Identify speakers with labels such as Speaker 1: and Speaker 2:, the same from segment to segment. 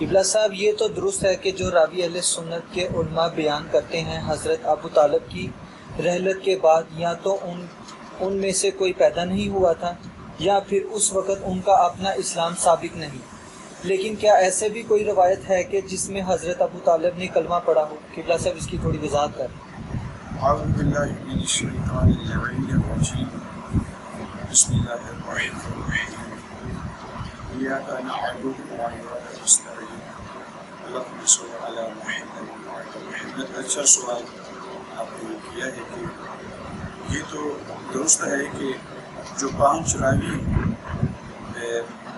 Speaker 1: قبلہ صاحب یہ تو درست ہے کہ جو راوی اہل سنت کے علماء بیان کرتے ہیں حضرت ابو طالب کی رحلت کے بعد یا تو ان میں سے کوئی پیدا نہیں ہوا تھا یا پھر اس وقت ان کا اپنا اسلام ثابت نہیں، لیکن کیا ایسے بھی کوئی روایت ہے کہ جس میں حضرت ابو طالب نے کلمہ پڑھا ہو؟ قبلہ صاحب اس کی تھوڑی وضاحت کریں۔
Speaker 2: اعوذ باللہ من الشیطان الرجیم، بسم اللہ الرحمن الرحیم، ایاک نعبد و ایاک نستعین، اللہم صل علی محمد وعلی محمد۔ اچھا سوال آپ نے کیا ہے کہ یہ تو درست ہے کہ جو 5 راوی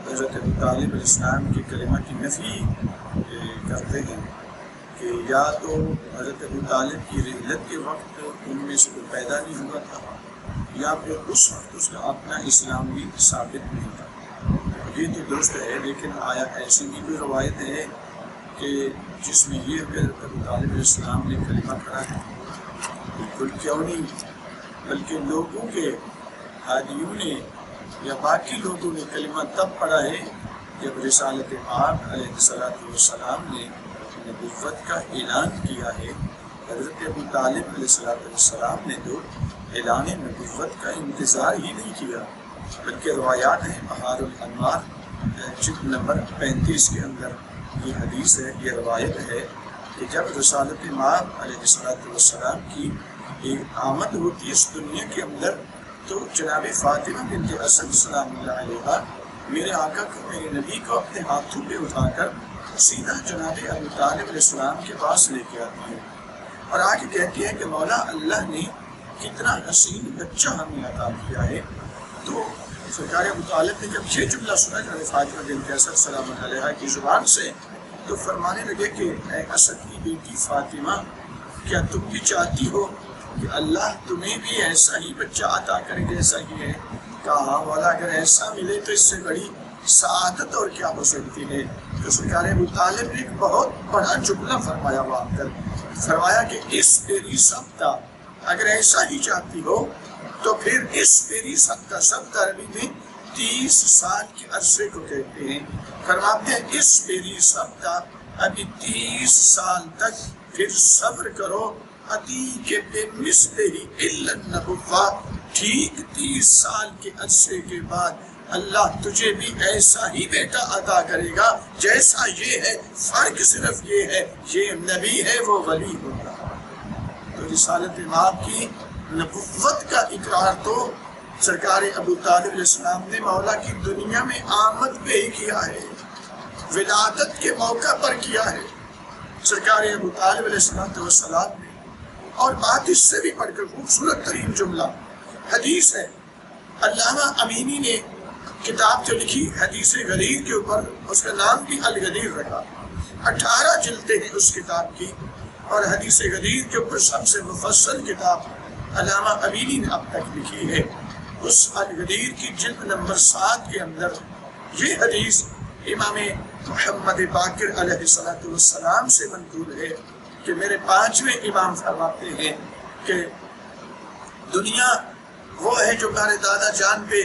Speaker 2: حضرت ابو طالب علیہ السلام کے کلمہ کی نفی کرتے ہیں کہ یا تو حضرت ابو طالب کی رحلت کے وقت ان میں سے کوئی پیدا نہیں ہوا تھا یا پھر اس وقت اس کا اپنا اسلام بھی ثابت نہیں تھا، یہ تو درست ہے، لیکن آیا ایسی بھی کوئی روایت ہے کہ جس میں یہ حضرت ابو طالب علیہ السلام نے کلمہ پڑھا ہے؟ بالکل کیوں نہیں، بلکہ لوگوں کے ہادیوں نے یا باقی لوگوں نے کلمہ تب پڑھا ہے جب رسالت پاک علیہ السلام نے نبوت کا اعلان کیا ہے۔ حضرت ابو طالب علیہ السلام نے تو اعلان نبوت کا انتظار ہی نہیں کیا، بلکہ روایات ہیں بہار الانوار جلد نمبر 35 کے اندر یہ حدیث ہے، یہ روایت ہے کہ جب رسالت پاک علیہ السلام کی ایک آمد ہوتی ہے اس دنیا کے اندر، تو جناب فاطمہ بنت اسد سلام اللہ علیہا میرے آقا کو، میرے نبی کو اپنے ہاتھوں پہ اٹھا کر سیدھا جناب ابو طالب علیہ السلام کے پاس لے کے آتی ہے اور آگے کہتی ہے کہ مولا اللہ نے کتنا حسین بچہ ہمیں عطا کیا ہے۔ تو سرکار ابو طالب نے جب یہ جملہ سنا جناب فاطمہ بنت اسد سلام اللہ علیہا کی زبان سے، تو فرمانے لگے کہ اے اسد کی بیٹی فاطمہ، کیا تم بھی چاہتی ہو کہ اللہ تمہیں بھی ایسا ہی بچہ عطا کرے جیسا ہی ہے؟ کہا ہاں مولا، اگر ایسا ملے تو اس سے بڑی سعادت اور کیا ہو سکتی ہے؟ تو سرکار ابو طالب نے ایک بہت بڑا جملہ فرمایا وہاں کر، فرمایا کہ اس میری سبتا، اگر ایسا ہی چاہتی ہو تو پھر اس میری سبتا، سبتا عربی میں 30 سال کے عرصے کو کہتے ہیں، فرماتے ہیں اس میری سبتا، ابھی 30 سال تک پھر صبر کرو، عطی کے بے مثل ہی الا النبوہ، ٹھیک 30 سال کے عرصے کے بعد اللہ تجھے بھی ایسا ہی بیٹا عطا کرے گا جیسا یہ ہے، فرق صرف یہ ہے یہ نبی ہے وہ ولی ہوگا۔ تو رسالت پاک کی نبوت کا اقرار تو سرکار ابو طالب علیہ السلام نے مولا کی دنیا میں آمد پہ ہی کیا ہے، ولادت کے موقع پر کیا ہے سرکار ابو طالب علیہ السلام نے۔ اور بات اس سے بھی پڑھ کر خوبصورت ترین جملہ حدیث ہے، علامہ امینی نے کتاب جو لکھی حدیث غدیر کے اوپر، اس کا نام بھی الغدیر رکھا، 18 جلدیں ہیں اس کتاب کی، اور حدیث غدیر کے اوپر سب سے مفصل کتاب علامہ امینی نے اب تک لکھی ہے۔ اس الغدیر کی جلد نمبر 7 کے اندر یہ حدیث امام محمد باقر علیہ السلام سے منقول ہے کہ میرے 5ویں امام فرماتے ہیں کہ دنیا وہ ہے جو ہمارے دادا جان پہ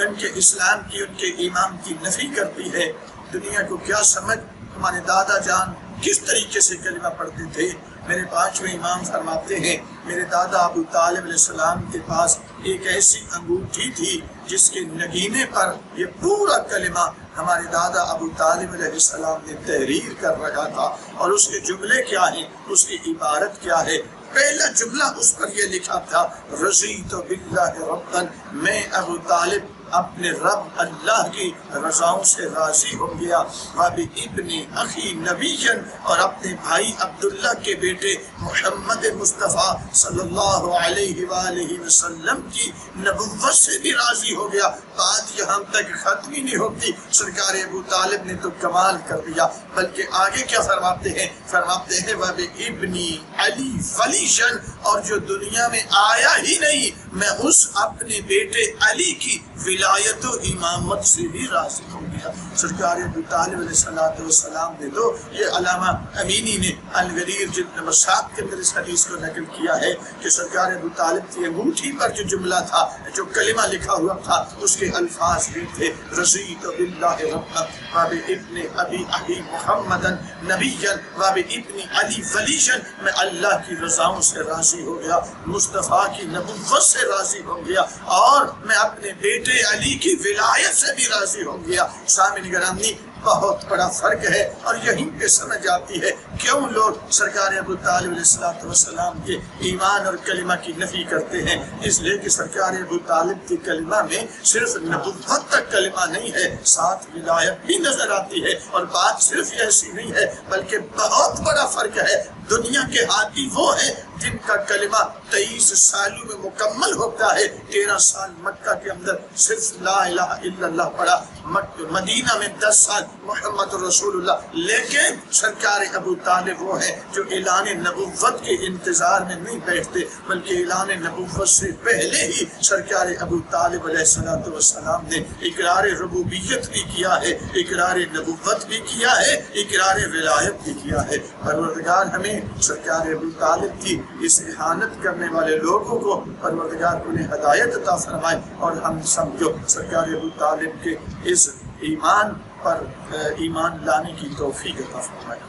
Speaker 2: ان کے اسلام کی، ان کے ایمان کی نفی کرتی ہے۔ دنیا کو کیا سمجھ، ہمارے دادا جان کس طریقے سے کلمہ پڑھتے تھے؟ میرے 5ویں امام فرماتے ہیں میرے دادا ابو طالب علیہ السلام کے پاس ایک ایسی انگوٹھی تھی جس کے نگینے پر یہ پورا کلمہ ہمارے دادا ابو طالب علیہ السلام نے تحریر کر رکھا تھا، اور اس کے جملے کیا ہیں، اس کی عبارت کیا ہے؟ پہلا جملہ اس پر یہ لکھا تھا، رضیت باللہ ربا، میں ابو طالب اپنے رب اللہ کی رضاؤں سے راضی ہو گیا، وَبِابْنِ أَخِي نَبِيًّا، اور اپنے بھائی عبداللہ کے بیٹے محمد مصطفیٰ صلی اللہ علیہ وآلہ وسلم کی نبوت سے بھی راضی ہو گیا۔ بات یہاں تک ختم ہی نہیں ہوتی، سرکار ابو طالب نے تو کمال کر دیا، بلکہ آگے کیا فرماتے ہیں؟ فرماتے ہیں وَبِابْنِ عَلِي فَلِيشًا، اور جو دنیا میں آیا ہی نہیں، میں اس اپنے بیٹے علی کی ولایت و امامت سے بھی راضی ہو گیا۔ سرکار ابو طالب علیہ السلام نے تو یہ علامہ امینی نے الغریر جلد نمبر 7 کے اندر اس حدیث کو نقل کیا ہے کہ سرکار ابو طالب کی انگوٹھی پر جو جملہ تھا، جو کلمہ لکھا ہوا تھا، اس کے الفاظ بھی تھے رضیت باللہ ربا وبابن ابی محمدن نبیا وبابن علی ولییا، میں اللہ کی رضاؤں سے راضی ہو گیا، مصطفیٰ کی نبوت سے راضی ہو گیا، اور میں اپنے بیٹے علی کی ولایت سے بھی راضی ہو گیا۔ سامعین گرامی، بہت بڑا فرق ہے، اور یہیں پہ سمجھ آتی ہے کیوں لوگ سرکار ابو طالب علیہ السلام کے ایمان اور کلمہ کی نفی کرتے ہیں۔ اس لیے کہ سرکار ابو طالب کی کلمہ میں صرف نبوت تک کلمہ نہیں ہے، ساتھ ولایت بھی نظر آتی ہے، اور بات صرف ایسی نہیں ہے بلکہ بہت بڑا فرق ہے۔ دنیا کے ہادی وہ ہیں جن کا کلمہ 23 سالوں میں مکمل ہوتا ہے، 13 سال مکہ کے اندر صرف لا الہ الا اللہ پڑھا، مدینہ میں 10 سال محمد رسول اللہ۔ لیکن سرکار ابو طالب وہ ہیں جو اعلان نبوت کے انتظار میں نہیں بیٹھتے، بلکہ اعلان نبوت سے پہلے ہی سرکار ابو طالب علیہ السلام نے اقرار ربوبیت بھی کیا ہے، اقرار نبوت بھی کیا ہے، اقرار ولایت بھی کیا ہے۔ پروردگار ہمیں سرکار ابو طالب کی اس احانت کرنے والے لوگوں کو پروردگار انہیں ہدایت عطا فرمائے، اور ہم سب جو سرکار ابو طالب کے اس ایمان پر ایمان لانے کی توفیق عطا فرمائے۔